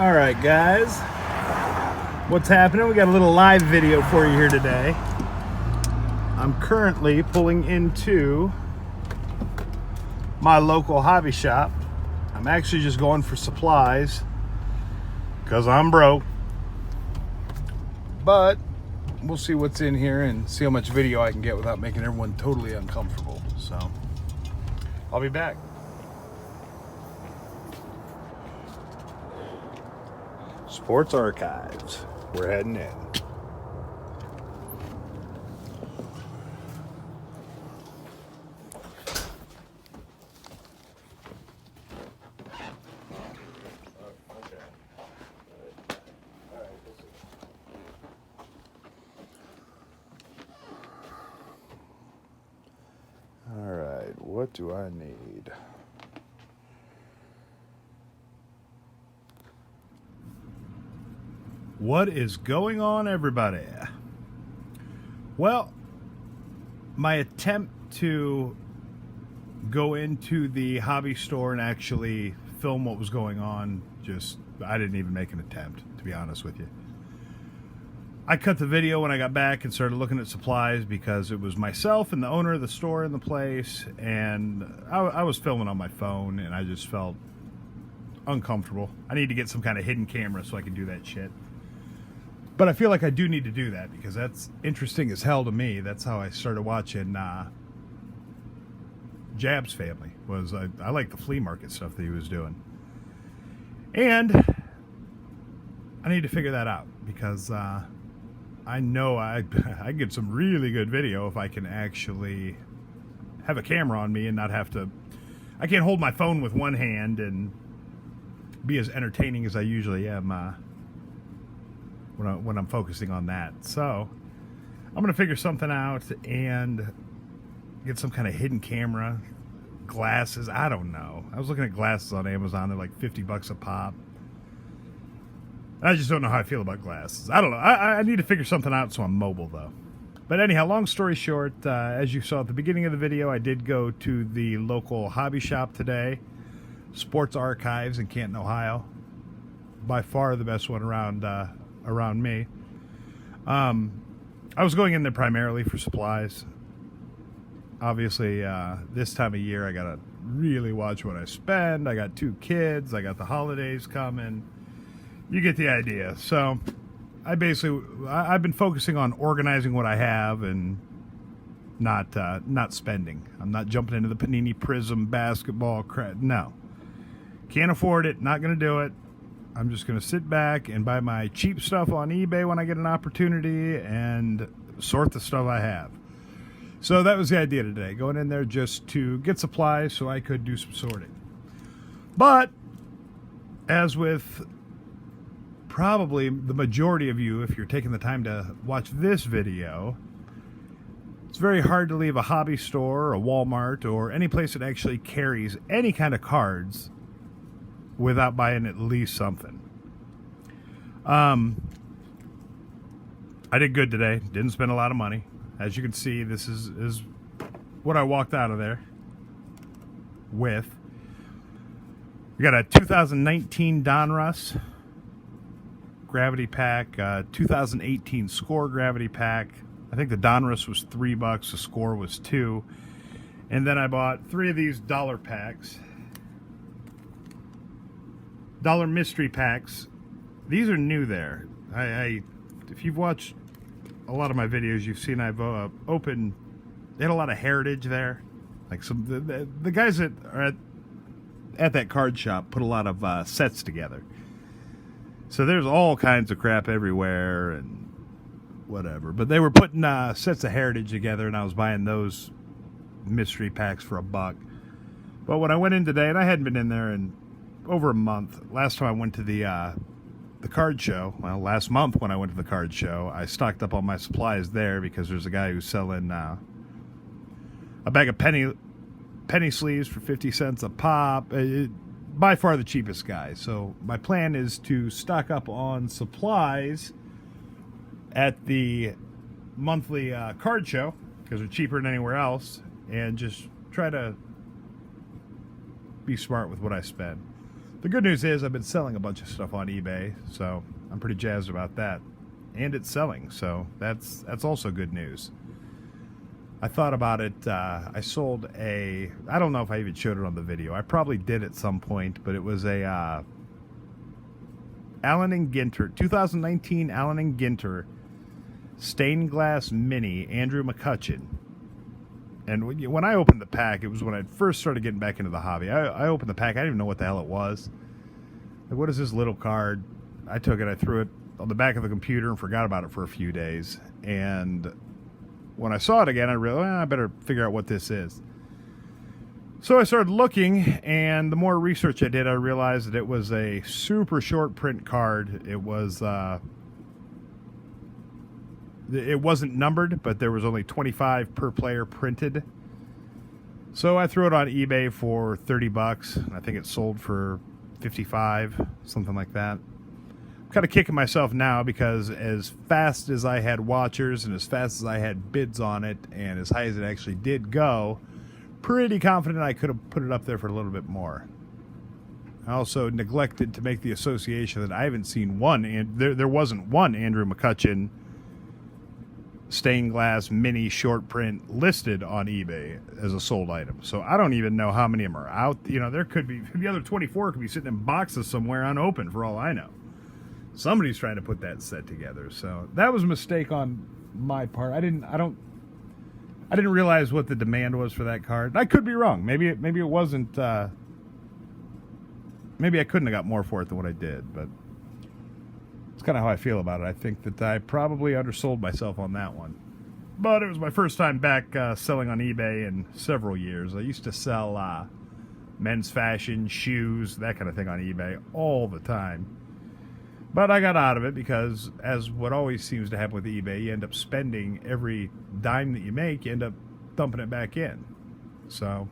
Alright guys, what's happening? We got a little live video for you here today. I'm currently pulling into my local hobby shop. I'm actually just going for supplies because I'm broke, but we'll see what's in here and see how much video I can get without making everyone totally uncomfortable. So I'll be back. Sports Archives. We're heading in. All right, what do I need? What is going on, everybody? Well, my attempt to go into the hobby store and actually film what was going on, I didn't even make an attempt, to be honest with you. I cut the video when I got back and started looking at supplies because it was myself and the owner of the store in the place, and I was filming on my phone and I just felt uncomfortable. I need to get some kind of hidden camera so I can do that shit. But I feel like I do need to do that because that's interesting as hell to me. That's how I started watching Jab's family. I like the flea market stuff that he was doing. And I need to figure that out because I know I get some really good video if I can actually have a camera on me and not have to... I can't hold my phone with one hand and be as entertaining as I usually am when I'm focusing on that. So I'm going to figure something out and get some kind of hidden camera, glasses. I don't know. I was looking at glasses on Amazon. They're like $50 a pop. I just don't know how I feel about glasses. I don't know. I need to figure something out so I'm mobile, though. But anyhow, long story short, as you saw at the beginning of the video, I did go to the local hobby shop today, Sports Archives in Canton, Ohio. By far the best one around me. I was going in there primarily for supplies. Obviously, this time of year, I gotta really watch what I spend. I got 2 kids. I got the holidays coming. You get the idea. So I've been focusing on organizing what I have and not spending. I'm not jumping into the Panini Prism basketball crap. No, can't afford it. Not gonna do it. I'm just going to sit back and buy my cheap stuff on eBay when I get an opportunity and sort the stuff I have. So that was the idea today, going in there just to get supplies so I could do some sorting. But as with probably the majority of you, if you're taking the time to watch this video, it's very hard to leave a hobby store or a Walmart or any place that actually carries any kind of cards without buying at least something. I did good today. Didn't spend a lot of money. As you can see, this is what I walked out of there with. We got a 2019 Donruss Gravity Pack, 2018 Score Gravity Pack. I think the Donruss was $3, the Score was $2. And then I bought 3 of these dollar packs. Dollar mystery packs. These are new there. If you've watched a lot of my videos, you've seen I've opened. They had a lot of heritage there. Like the guys that are at that card shop put a lot of sets together. So there's all kinds of crap everywhere and whatever. But they were putting sets of heritage together, and I was buying those mystery packs for $1. But when I went in today, and I hadn't been in there in over a month. Last time I went to the card show, well, last month when I went to the card show, I stocked up on my supplies there because there's a guy who's selling a bag of penny sleeves for 50 cents a pop. By far the cheapest guy. So my plan is to stock up on supplies at the monthly card show because they're cheaper than anywhere else, and just try to be smart with what I spend. The good news is I've been selling a bunch of stuff on eBay, so I'm pretty jazzed about that. And it's selling, so that's also good news. I thought about it. I sold I don't know if I even showed it on the video. I probably did at some point, but it was a Allen & Ginter, 2019 Allen & Ginter stained glass mini Andrew McCutcheon. And when I opened the pack, it was when I first started getting back into the hobby. I opened the pack. I didn't even know what the hell it was. Like, what is this little card? I took it. I threw it on the back of the computer and forgot about it for a few days. And when I saw it again, I realized, I better figure out what this is. So I started looking, and the more research I did, I realized that it was a super short print card. It was... It wasn't numbered, but there was only 25 per player printed. So I threw it on eBay for $30. I think it sold for 55, something like that. I'm kind of kicking myself now because as fast as I had watchers and as fast as I had bids on it and as high as it actually did go, pretty confident I could have put it up there for a little bit more. I also neglected to make the association that I haven't seen one, and there wasn't one Andrew McCutcheon stained glass mini short print listed on eBay as a sold item. So I don't even know how many of them are out. You know, there could be, the other 24 could be sitting in boxes somewhere unopened for all I know. Somebody's trying to put that set together. So that was a mistake on my part. I didn't realize what the demand was for that card. I could be wrong. Maybe it wasn't, maybe I couldn't have got more for it than what I did, but it's kind of how I feel about it. I think that I probably undersold myself on that one. But it was my first time back selling on eBay in several years. I used to sell men's fashion, shoes, that kind of thing on eBay all the time. But I got out of it because, as what always seems to happen with eBay, you end up spending every dime that you make, you end up dumping it back in. So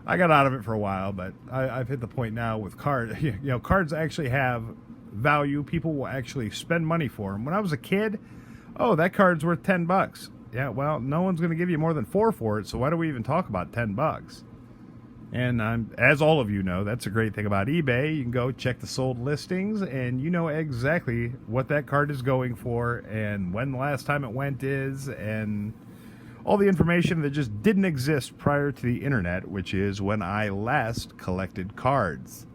I got out of it for a while, but I've hit the point now with cards. You know, cards actually have value. People will actually spend money for them. When I was a kid, oh, that card's worth $10. Yeah, well, no one's going to give you more than $4 for it, so why do we even talk about $10? And as all of you know, that's a great thing about eBay. You can go check the sold listings, and you know exactly what that card is going for and when the last time it went is, and all the information that just didn't exist prior to the internet, which is when I last collected cards.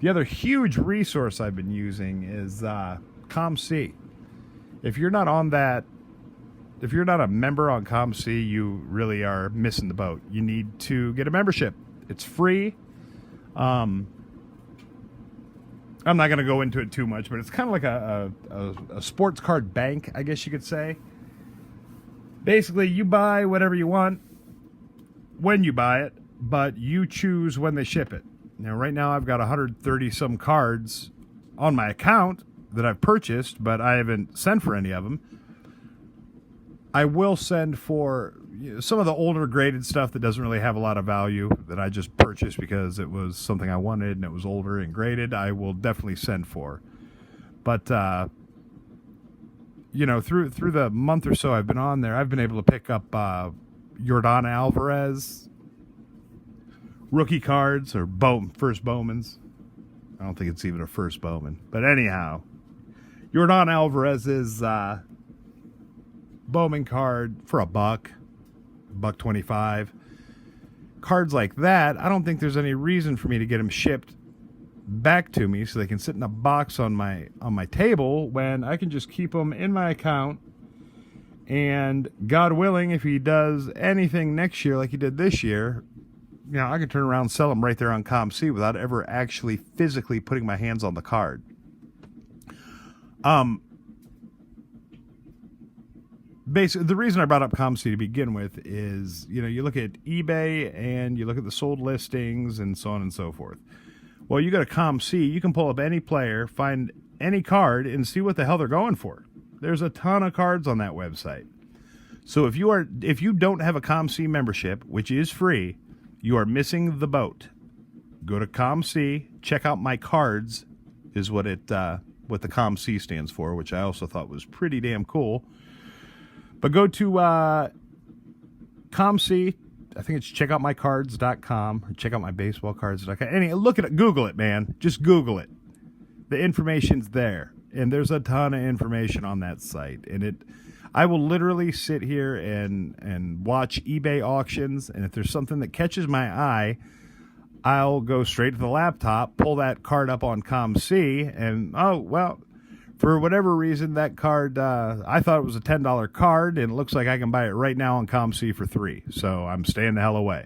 The other huge resource I've been using is ComC. If you're not on that, if you're not a member on ComC, you really are missing the boat. You need to get a membership. It's free. I'm not going to go into it too much, but it's kind of like a sports card bank, I guess you could say. Basically, you buy whatever you want when you buy it, but you choose when they ship it. Now, right now, I've got 130-some cards on my account that I've purchased, but I haven't sent for any of them. I will send for some of the older graded stuff that doesn't really have a lot of value that I just purchased because it was something I wanted and it was older and graded. I will definitely send for. But, you know, through the month or so I've been on there, I've been able to pick up Yordan Alvarez rookie cards, or first Bowmans. I don't think it's even a first Bowman. But anyhow, Yordan Alvarez's Bowman card for $1.25. Cards like that, I don't think there's any reason for me to get them shipped back to me so they can sit in a box on my table when I can just keep them in my account. And God willing, if he does anything next year like he did this year, you know, I can turn around and sell them right there on ComC without ever actually physically putting my hands on the card. Basically, the reason I brought up ComC to begin with is, you know, you look at eBay and you look at the sold listings and so on and so forth. Well, you go to ComC, you can pull up any player, find any card, and see what the hell they're going for. There's a ton of cards on that website. So if you don't have a ComC membership, which is free, you are missing the boat. Go to ComC, check out my cards, is what the ComC stands for, which I also thought was pretty damn cool. But go to ComC, I think it's checkoutmycards.com or checkoutmybaseballcards.com. Anyway, look at it. Google it, man. Just Google it. The information's there. And there's a ton of information on that site. And I will literally sit here and watch eBay auctions. And if there's something that catches my eye, I'll go straight to the laptop, pull that card up on ComC, and, oh, well, for whatever reason, that card, I thought it was a $10 card, and it looks like I can buy it right now on ComC for $3. So I'm staying the hell away.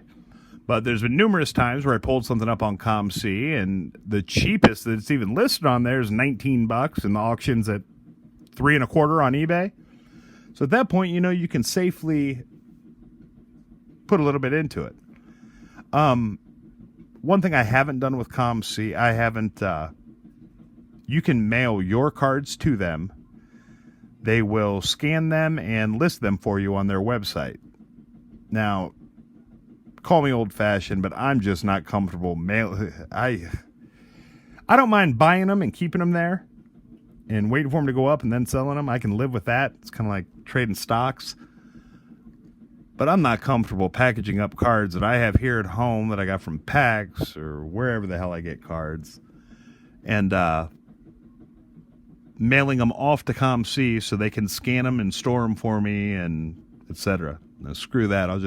But there's been numerous times where I pulled something up on ComC, and the cheapest that it's even listed on there is $19, and the auction's at $3.25 on eBay. So at that point, you can safely put a little bit into it. One thing I haven't done with ComC, you can mail your cards to them. They will scan them and list them for you on their website. Now, call me old-fashioned, but I'm just not comfortable I don't mind buying them and keeping them there and waiting for them to go up and then selling them. I can live with that. It's kind of like trading stocks. But I'm not comfortable packaging up cards that I have here at home that I got from PAX or wherever the hell I get cards, and mailing them off to ComC so they can scan them and store them for me, and etc. No, screw that. I'll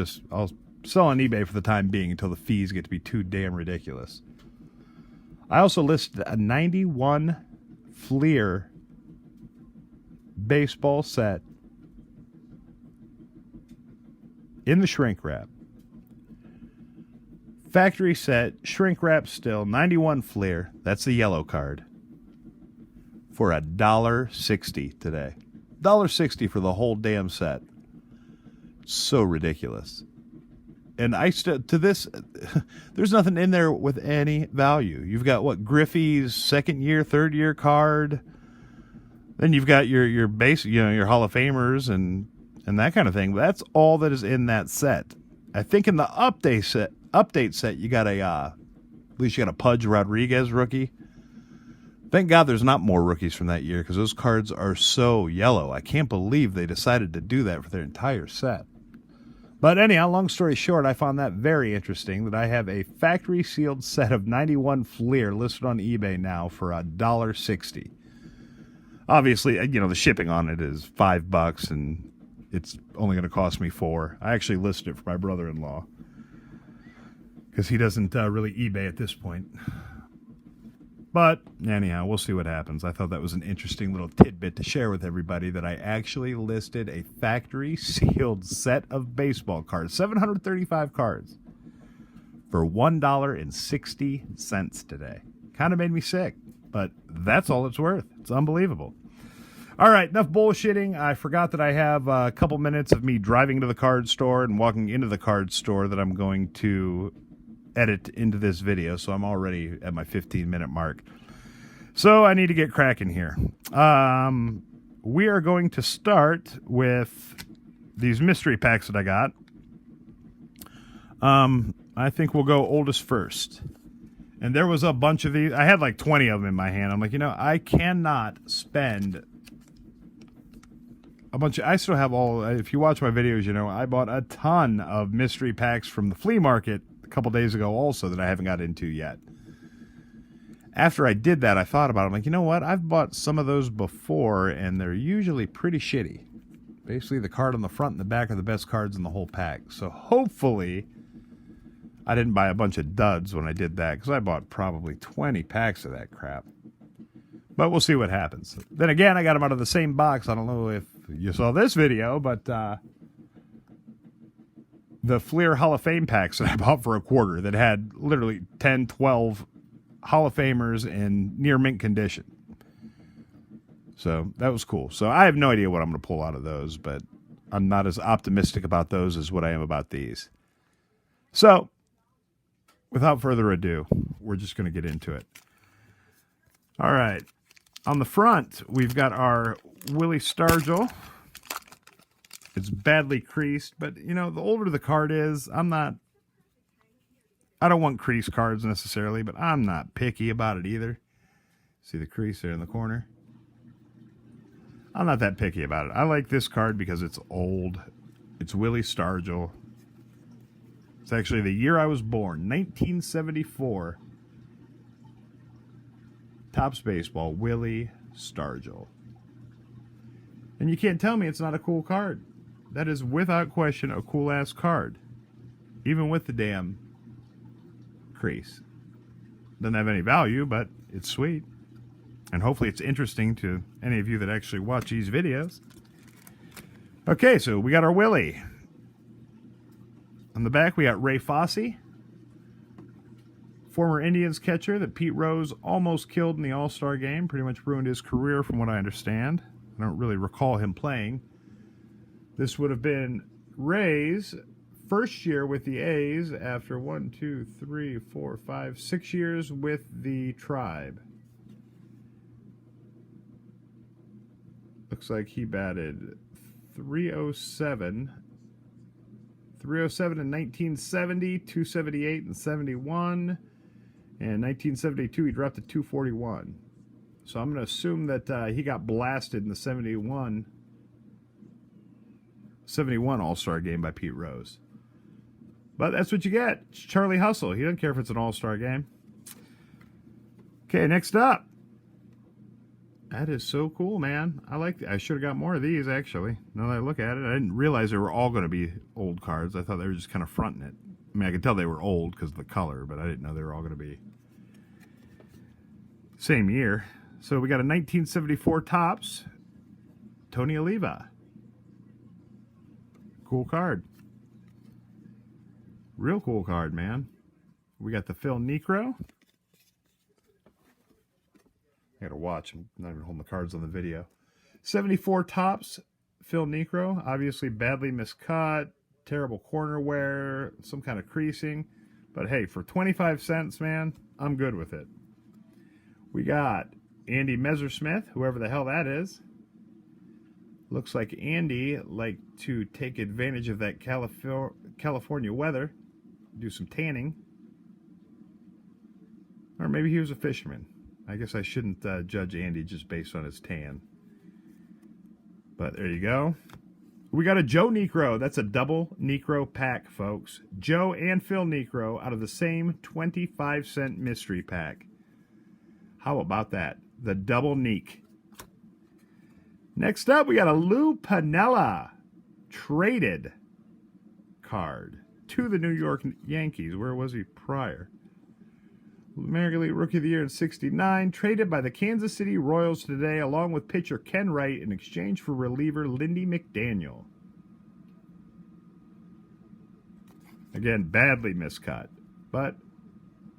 sell on eBay for the time being until the fees get to be too damn ridiculous. I also listed a 91 Fleer baseball set in the shrink wrap. Factory set, shrink wrap still, 91 Fleer. That's the yellow card. For $1.60 today. $1.60 for the whole damn set. So ridiculous. And there's nothing in there with any value. You've got Griffey's second year, third year card. Then you've got your base, your Hall of Famers and that kind of thing. That's all that is in that set. I think in the update set, you got at least you got a Pudge Rodriguez rookie. Thank God there's not more rookies from that year because those cards are so yellow. I can't believe they decided to do that for their entire set. But anyhow, long story short, I found that very interesting that I have a factory sealed set of 91 Fleer listed on eBay now for $1.60. Obviously, the shipping on it is $5 and it's only going to cost me $4. I actually listed it for my brother-in-law because he doesn't really eBay at this point. But anyhow, we'll see what happens. I thought that was an interesting little tidbit to share with everybody that I actually listed a factory sealed set of baseball cards, 735 cards, for $1.60 today. Kind of made me sick, but that's all it's worth. It's unbelievable. All right, enough bullshitting. I forgot that I have a couple minutes of me driving to the card store and walking into the card store that I'm going to edit into this video, so I'm already at my 15-minute mark. So I need to get cracking here. We are going to start with these mystery packs that I got. I think we'll go oldest first. And there was a bunch of these. I had like 20 of them in my hand. I'm like, I cannot spend a bunch of... I still have all... If you watch my videos, I bought a ton of mystery packs from the flea market a couple days ago also that I haven't got into yet. After I did that, I thought about it. I'm like, you know what? I've bought some of those before, and they're usually pretty shitty. Basically, the card on the front and the back are the best cards in the whole pack. So hopefully, I didn't buy a bunch of duds when I did that, because I bought probably 20 packs of that crap. But we'll see what happens. Then again, I got them out of the same box. I don't know if you saw this video, but the Fleer Hall of Fame packs that I bought for $0.25 that had literally 10, 12 Hall of Famers in near mint condition. So that was cool. So I have no idea what I'm going to pull out of those, but I'm not as optimistic about those as what I am about these. So without further ado, we're just going to get into it. All right. On the front, we've got our Willie Stargell. It's badly creased, but, the older the card is, I don't want crease cards necessarily, but I'm not picky about it either. See the crease there in the corner? I'm not that picky about it. I like this card because it's old. It's Willie Stargell. It's actually the year I was born, 1974. Topps Baseball, Willie Stargell. And you can't tell me it's not a cool card. That is without question a cool-ass card. Even with the damn crease. Doesn't have any value, but it's sweet. And hopefully it's interesting to any of you that actually watch these videos. Okay, so we got our Willie. On the back, we got Ray Fosse. Former Indians catcher that Pete Rose almost killed in the All-Star game. Pretty much ruined his career from what I understand. I don't really recall him playing. This would have been Ray's first year with the A's after 6 years with the Tribe. Looks like he batted 307. 307 in 1970, 278 in 71. And 1972 he dropped to 241. So I'm going to assume that he got blasted in the 71 All-Star game by Pete Rose. But that's what you get. It's Charlie Hustle. He doesn't care if it's an All-Star game. Okay, next up. That is so cool, man. I should have got more of these, actually. Now that I look at it, I didn't realize they were all going to be old cards. I thought they were just kind of fronting it. I mean, I could tell they were old because of the color, but I didn't know they were all going to be same year. So we got a 1974 Topps Tony Oliva. Cool card. Real cool card, man. We got the Phil Niekro. I gotta watch. I'm not even holding the cards on the video. 74 Topps Phil Niekro. Obviously badly miscut. Terrible corner wear. Some kind of creasing. But hey, for 25 cents, man, I'm good with it. We got Andy Messersmith, whoever the hell that is. Looks like Andy liked to take advantage of that California weather. Do some tanning. Or maybe he was a fisherman. I guess I shouldn't judge Andy just based on his tan. But there you go. We got a Joe Niekro. That's a double Niekro pack, folks. Joe and Phil Niekro out of the same 25-cent mystery pack. How about that? The double Niek. Next up, we got a Lou Piniella traded card to the New York Yankees. Where was he prior? American League Rookie of the Year in '69, traded by the Kansas City Royals today, along with pitcher Ken Wright in exchange for reliever Lindy McDaniel. Again, badly miscut. But,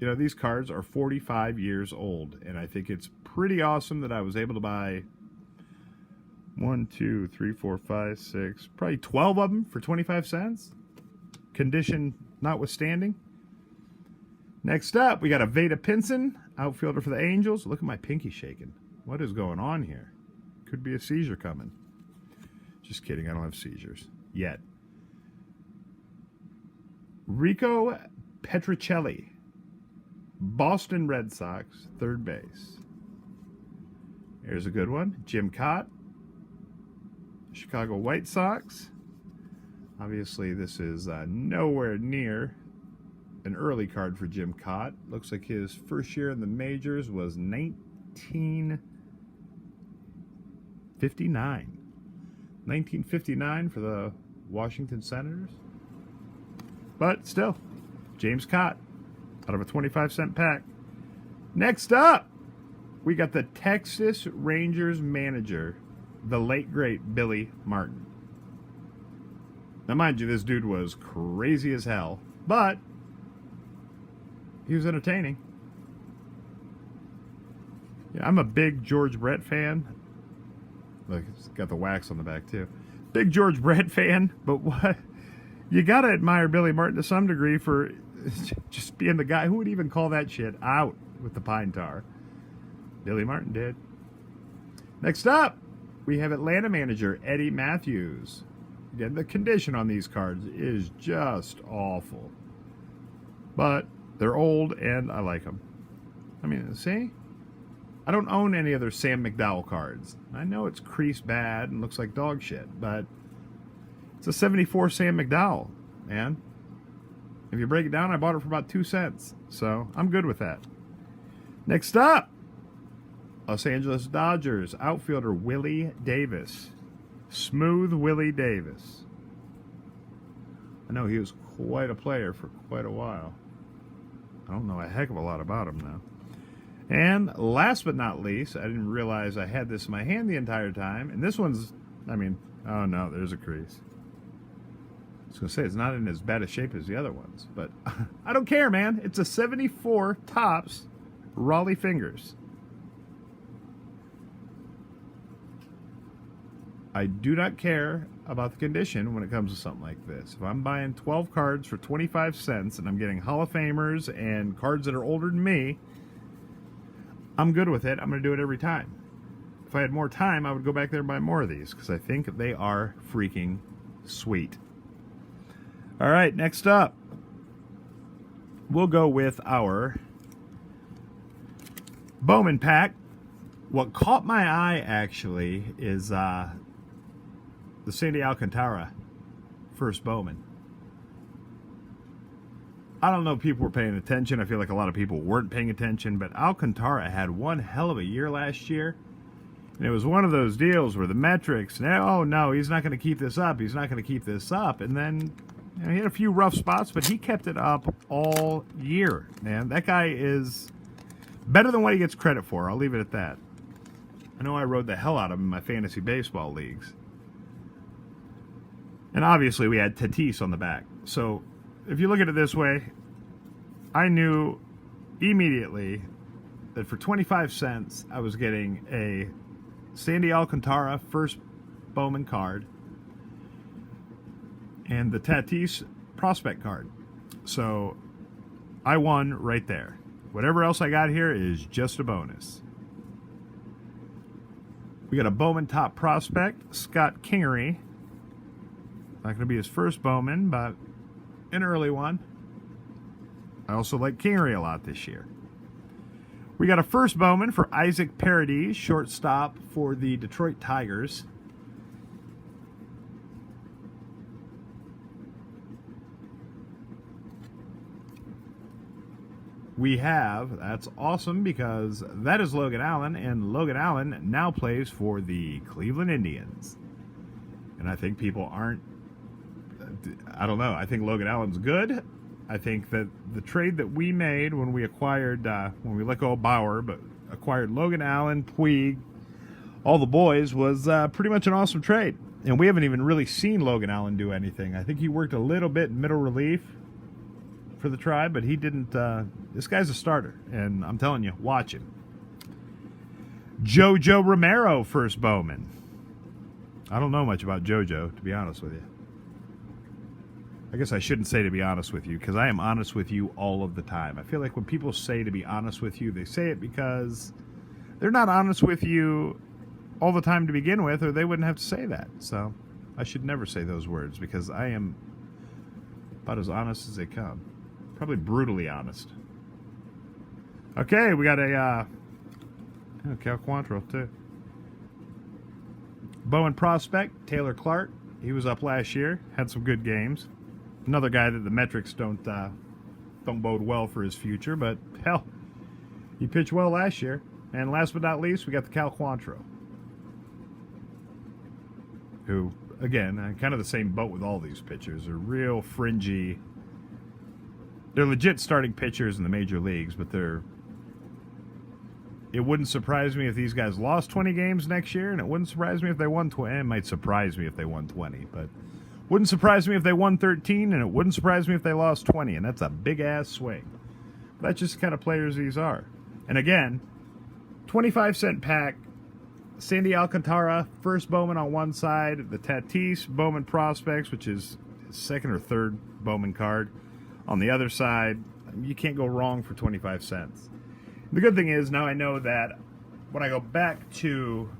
you know, these cards are 45 years old, and I think it's pretty awesome that I was able to buy 1, 2, 3, 4, 5, 6, probably 12 of them for 25 cents. Condition notwithstanding. Next up, we got a Vada Pinson, outfielder for the Angels. Look at my pinky shaking. What is going on here? Could be a seizure coming. Just kidding, I don't have seizures. Yet. Rico Petrocelli, Boston Red Sox, third base. Here's a good one. Jim Cott, Chicago White Sox. Obviously, this is nowhere near an early card for Jim Cott. Looks like his first year in the majors was 1959. 1959 for the Washington Senators. But still, James Cott out of a 25-cent pack. Next up, we got the Texas Rangers manager, the late, great Billy Martin. Now, mind you, this dude was crazy as hell, but he was entertaining. Yeah, I'm a big George Brett fan. Look, it's got the wax on the back, too. Big George Brett fan, but what? You got to admire Billy Martin to some degree for just being the guy who would even call that shit out with the pine tar. Billy Martin did. Next up, we have Atlanta manager Eddie Matthews. Again, the condition on these cards is just awful. But they're old, and I like them. I mean, see? I don't own any other Sam McDowell cards. I know it's creased bad and looks like dog shit, but it's a 74 Sam McDowell, man. If you break it down, I bought it for about 2 cents. So I'm good with that. Next up, Los Angeles Dodgers outfielder Willie Davis. Smooth Willie Davis. I know he was quite a player for quite a while. I don't know a heck of a lot about him now. And last but not least, I didn't realize I had this in my hand the entire time. And this one's, I mean, oh no, there's a crease. I was going to say, it's not in as bad a shape as the other ones. But I don't care, man. It's a 74 Topps Raleigh Fingers. I do not care about the condition when it comes to something like this. If I'm buying 12 cards for 25 cents and I'm getting Hall of Famers and cards that are older than me, I'm good with it. I'm going to do it every time. If I had more time, I would go back there and buy more of these because I think they are freaking sweet. All right, next up, we'll go with our Bowman pack. What caught my eye, actually, is the Sandy Alcantara first Bowman. I don't know if people were paying attention. I feel like a lot of people weren't paying attention, but Alcantara had one hell of a year last year. And it was one of those deals where the metrics, oh no, he's not going to keep this up. He's not going to keep this up. And then he had a few rough spots, but he kept it up all year, man. That guy is better than what he gets credit for. I'll leave it at that. I know I rode the hell out of him in my fantasy baseball leagues. And obviously we had Tatis on the back. So if you look at it this way, I knew immediately that for 25 cents I was getting a Sandy Alcantara first Bowman card and the Tatis prospect card. So I won right there. Whatever else I got here is just a bonus. We got a Bowman top prospect, Scott Kingery. Not going to be his first Bowman, but an early one. I also like Kingery a lot this year. We got a first Bowman for Isaac Paradis, shortstop for the Detroit Tigers. We have, that's awesome because that is Logan Allen, and Logan Allen now plays for the Cleveland Indians. And I think people aren't, I don't know, I think Logan Allen's good. I think that the trade that we made when we acquired, when we let go of Bauer, but acquired Logan Allen, Puig, all the boys, was pretty much an awesome trade. And we haven't even really seen Logan Allen do anything. I think he worked a little bit in middle relief for the Tribe, but he didn't. This guy's a starter, and I'm telling you, watch him. JoJo Romero, first Bowman. I don't know much about JoJo, to be honest with you. I guess I shouldn't say to be honest with you, because I am honest with you all of the time. I feel like when people say to be honest with you, they say it because they're not honest with you all the time to begin with, or they wouldn't have to say that. So I should never say those words, because I am about as honest as they come. Probably brutally honest. Okay, we got a Cal Quantrill too. Bowen prospect, Taylor Clark. He was up last year, had some good games. Another guy that the metrics don't bode well for his future, but hell, he pitched well last year. And last but not least, we got the Cal Quantrill, who, again, kind of the same boat with all these pitchers, are real fringy. They're legit starting pitchers in the major leagues, but it wouldn't surprise me if these guys lost 20 games next year, and it wouldn't surprise me if they won 20. It might surprise me if they won 20, but wouldn't surprise me if they won 13, and it wouldn't surprise me if they lost 20, and that's a big-ass swing. That's just the kind of players these are. And again, 25-cent pack, Sandy Alcantara, first Bowman on one side, the Tatis Bowman Prospects, which is his second or third Bowman card, on the other side. You can't go wrong for 25 cents. The good thing is, now I know that when I go back to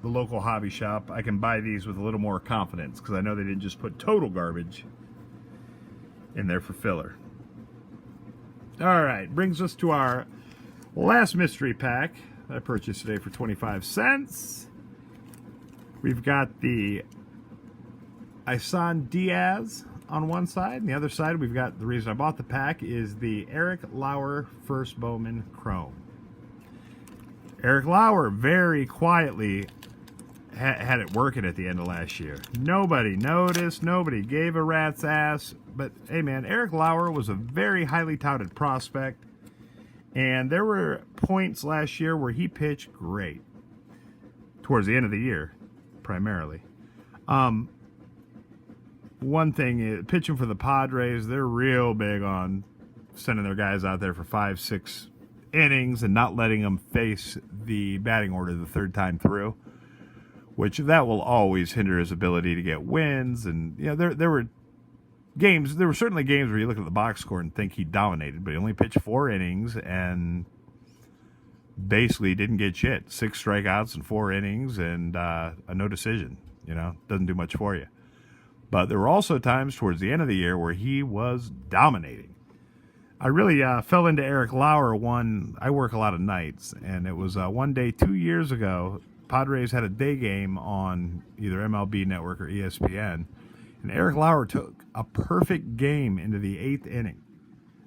the local hobby shop, I can buy these with a little more confidence, because I know they didn't just put total garbage in there for filler. All right, brings us to our last mystery pack that I purchased today for 25 cents. We've got the Isan Diaz on one side, and the other side we've got, the reason I bought the pack is the Eric Lauer First Bowman Chrome. Eric Lauer very quietly had it working at the end of last year. Nobody noticed, nobody gave a rat's ass, but hey man, Eric Lauer was a very highly touted prospect, and there were points last year where he pitched great. Towards the end of the year, primarily. One thing is, pitching for the Padres, they're real big on sending their guys out there for 5-6 innings and not letting them face the batting order the third time through, which that will always hinder his ability to get wins. And you know, there were certainly games where you look at the box score and think he dominated, but he only pitched 4 innings and basically didn't get shit. 6 strikeouts in 4 innings and a no decision. You know, doesn't do much for you. But there were also times towards the end of the year where he was dominating. I really fell into Eric Lauer I work a lot of nights, and it was one day 2 years ago, Padres had a day game on either MLB Network or ESPN, and Eric Lauer took a perfect game into the 8th inning.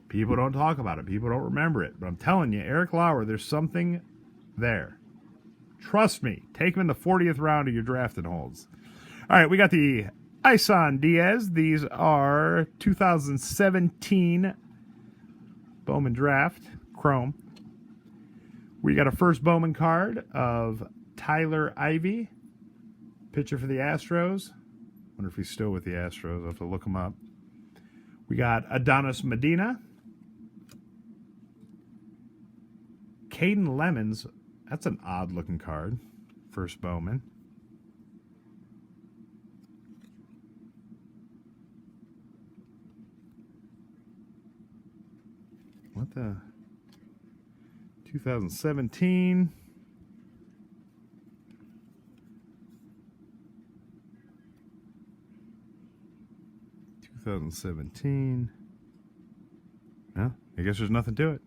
People don't talk about it. People don't remember it. But I'm telling you, Eric Lauer, there's something there. Trust me. Take him in the 40th round of your drafting holds. All right, we got the Isan Diaz. These are 2017 Bowman Draft Chrome. We got a first Bowman card of Tyler Ivey, pitcher for the Astros. Wonder if he's still with the Astros. I'll have to look him up. We got Adonis Medina. Caden Lemons. That's an odd-looking card. First Bowman. What the? 2017. No, I guess there's nothing to it.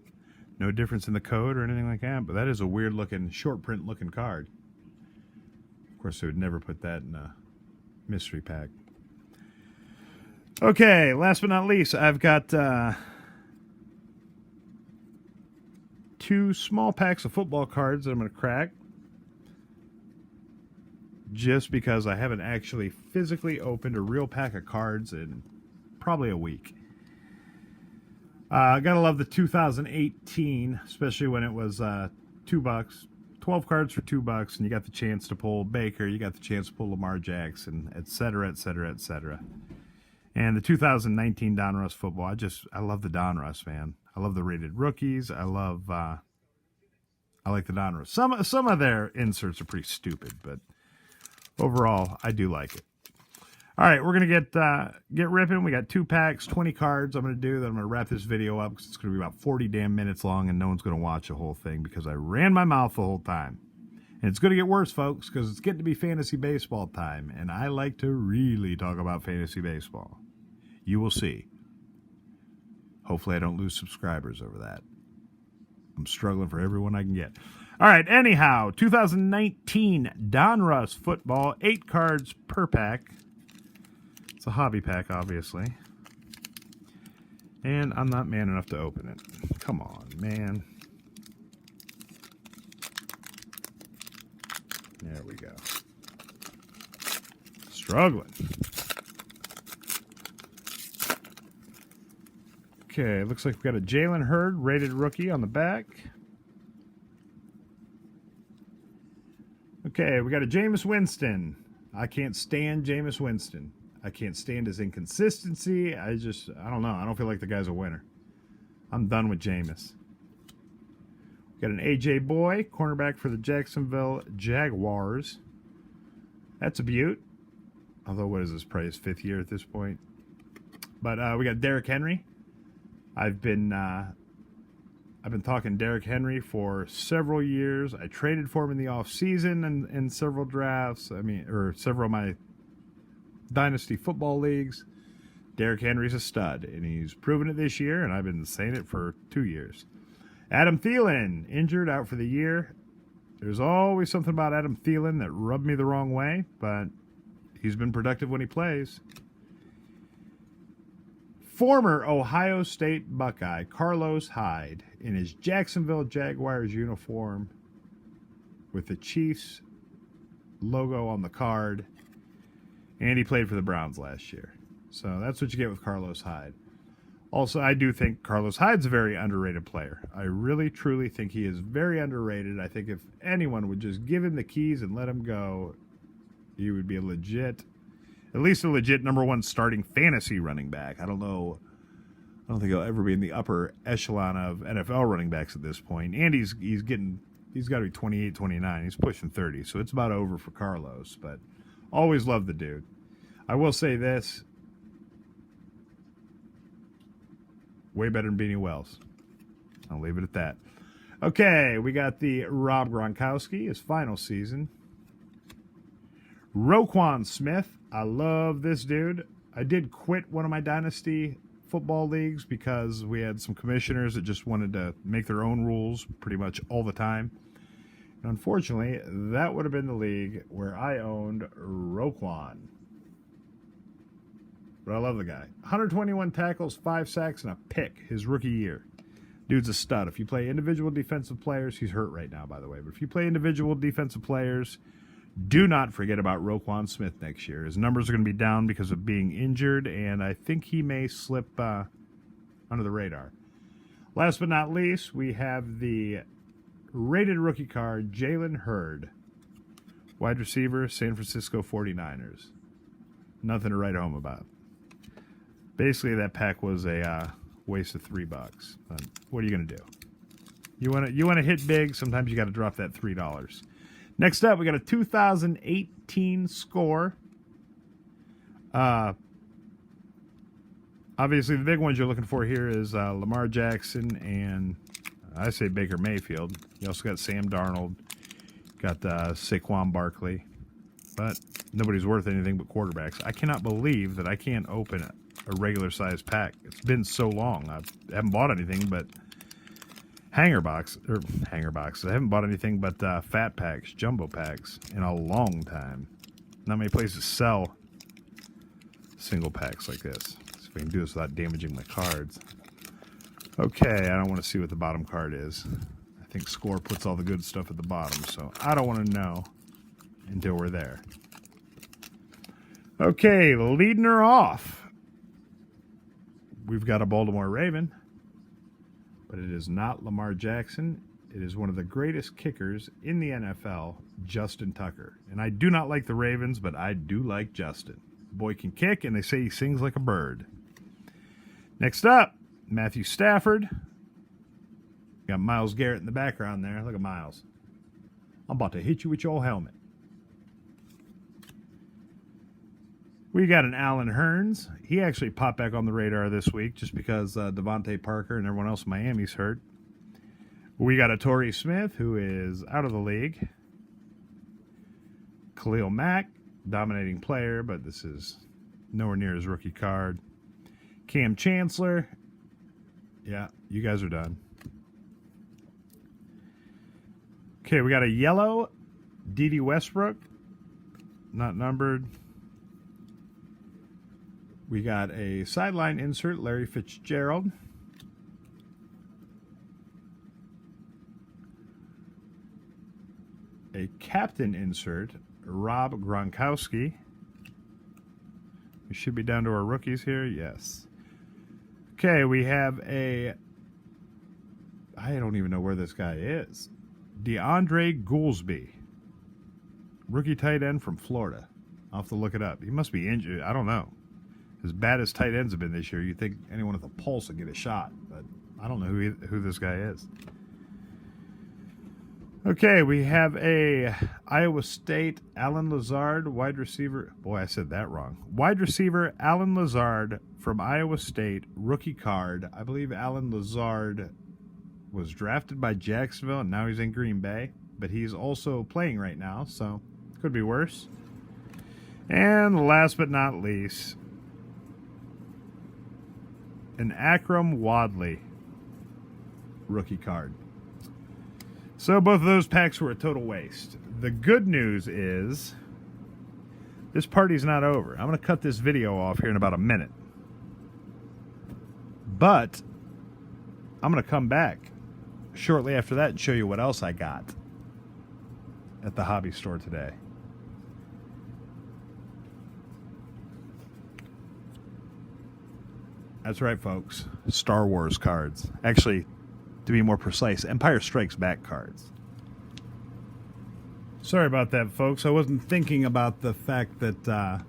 No difference in the code or anything like that, but that is a weird looking, short print looking card. Of course, they would never put that in a mystery pack. Okay, last but not least, I've got 2 small packs of football cards that I'm going to crack. Just because I haven't actually physically opened a real pack of cards in probably a week. Gotta love the 2018, especially when it was $2. 12 cards for $2, and you got the chance to pull Baker, you got the chance to pull Lamar Jackson, etc., etc., etc. And the 2019 Donruss football, I love the Donruss, man. I love the rated rookies. I like the Donruss. Some of their inserts are pretty stupid, but overall, I do like it. All right, we're going to get ripping. We got 2 packs, 20 cards I'm going to do. Then I'm going to wrap this video up because it's going to be about 40 damn minutes long, and no one's going to watch the whole thing because I ran my mouth the whole time. And it's going to get worse, folks, because it's getting to be fantasy baseball time, and I like to really talk about fantasy baseball. You will see. Hopefully I don't lose subscribers over that. I'm struggling for everyone I can get. All right, anyhow, 2019 Donruss football, 8 cards per pack. It's a hobby pack, obviously. And I'm not man enough to open it. Come on, man. There we go. Struggling. Okay, looks like we've got a Jalen Hurd rated rookie on the back. Okay, we got a Jameis Winston. I can't stand Jameis Winston. I can't stand his inconsistency. I don't know. I don't feel like the guy's a winner. I'm done with Jameis. We got an A.J. Boy, cornerback for the Jacksonville Jaguars. That's a beaut. Although, what is this, probably his 5th year at this point. But we got Derrick Henry. I've been talking Derrick Henry for several years. I traded for him in the offseason and in several drafts. Or several of my Dynasty football leagues. Derrick Henry's a stud, and he's proven it this year, and I've been saying it for 2 years. Adam Thielen, injured, out for the year. There's always something about Adam Thielen that rubbed me the wrong way, but he's been productive when he plays. former Ohio State Buckeye Carlos Hyde in his Jacksonville Jaguars uniform with the Chiefs logo on the card. And he played for the Browns last year. So that's what you get with Carlos Hyde. Also, I do think Carlos Hyde's a very underrated player. I really, truly think he is very underrated. I think if anyone would just give him the keys and let him go, he would be a legit, at least a legit number one starting fantasy running back. I don't know. I don't think he'll ever be in the upper echelon of NFL running backs at this point. And he's got to be 28, 29. He's pushing 30, so it's about over for Carlos. But always loved the dude. I will say this. Way better than Beanie Wells. I'll leave it at that. Okay, we got the Rob Gronkowski, his final season. Roquan Smith. I love this dude. I did quit one of my Dynasty football leagues because we had some commissioners that just wanted to make their own rules pretty much all the time. And unfortunately, that would have been the league where I owned Roquan. But I love the guy. 121 tackles, 5 sacks, and a pick his rookie year. Dude's a stud. If you play individual defensive players, he's hurt right now, by the way. But if you play individual defensive players, do not forget about Roquan Smith next year. His numbers are going to be down because of being injured, and I think he may slip under the radar. Last but not least, we have the rated rookie card, Jalen Hurd. Wide receiver, San Francisco 49ers. Nothing to write home about. Basically, that pack was a waste of $3. But what are you going to do? You want to hit big. Sometimes you got to drop that $3. Next up, we got a 2018 score. Obviously, the big ones you're looking for here is Lamar Jackson and I say Baker Mayfield. You also got Sam Darnold, got Saquon Barkley, but nobody's worth anything but quarterbacks. I cannot believe that I can't open a regular size pack. It's been so long. I haven't bought anything but hanger boxes. I haven't bought anything but fat packs, jumbo packs in a long time. Not many places sell single packs like this. See if we can do this without damaging my cards. Okay, I don't want to see what the bottom card is. I think Score puts all the good stuff at the bottom, so I don't want to know until we're there. Okay, leading her off. We've got a Baltimore Raven, but it is not Lamar Jackson. It is one of the greatest kickers in the NFL, Justin Tucker. And I do not like the Ravens, but I do like Justin. The boy can kick, and they say he sings like a bird. Next up, Matthew Stafford. Got Myles Garrett in the background there. Look at Myles. I'm about to hit you with your helmet. We got an Allen Hurns. He actually popped back on the radar this week just because Devontae Parker and everyone else in Miami's hurt. We got a Torrey Smith, who is out of the league. Khalil Mack, dominating player, but this is nowhere near his rookie card. Cam Chancellor. Yeah, you guys are done. Okay, we got a yellow D.D. Westbrook. Not numbered. We got a sideline insert, Larry Fitzgerald. A captain insert, Rob Gronkowski. We should be down to our rookies here. Yes. Okay, we have a... I don't even know where this guy is. DeAndre Goolsby. Rookie tight end from Florida. I'll have to look it up. He must be injured. I don't know. As bad as tight ends have been this year, you'd think anyone with a pulse would get a shot. But I don't know who this guy is. Okay, we have a Iowa State Allen Lazard, wide receiver. Boy, I said that wrong. Wide receiver Allen Lazard from Iowa State, rookie card. I believe Allen Lazard was drafted by Jacksonville, and now he's in Green Bay. But he's also playing right now, so could be worse. And last but not least, an Akram Wadley rookie card. So both of those packs were a total waste. The good news is this party's not over. I'm going to cut this video off here in about a minute. But I'm going to come back shortly after that and show you what else I got at the hobby store today. That's right, folks. Star Wars cards. Actually, to be more precise, Empire Strikes Back cards. Sorry about that, folks. I wasn't thinking about the fact that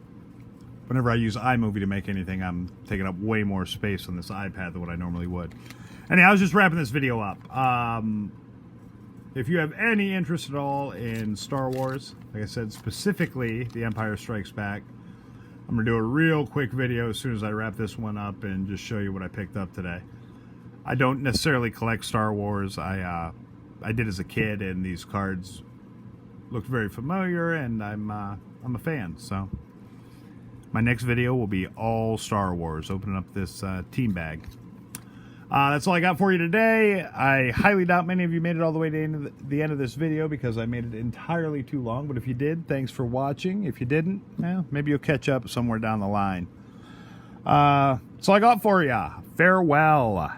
whenever I use iMovie to make anything, I'm taking up way more space on this iPad than what I normally would. Anyway, I was just wrapping this video up. If you have any interest at all in Star Wars, like I said, specifically The Empire Strikes Back, I'm going to do a real quick video as soon as I wrap this one up and just show you what I picked up today. I don't necessarily collect Star Wars. I did as a kid, and these cards looked very familiar, and I'm a fan. So my next video will be all Star Wars, opening up this team bag. That's all I got for you today. I highly doubt many of you made it all the way to the end of this video because I made it entirely too long. But if you did, thanks for watching. If you didn't, well, maybe you'll catch up somewhere down the line. That's all I got for you. Farewell.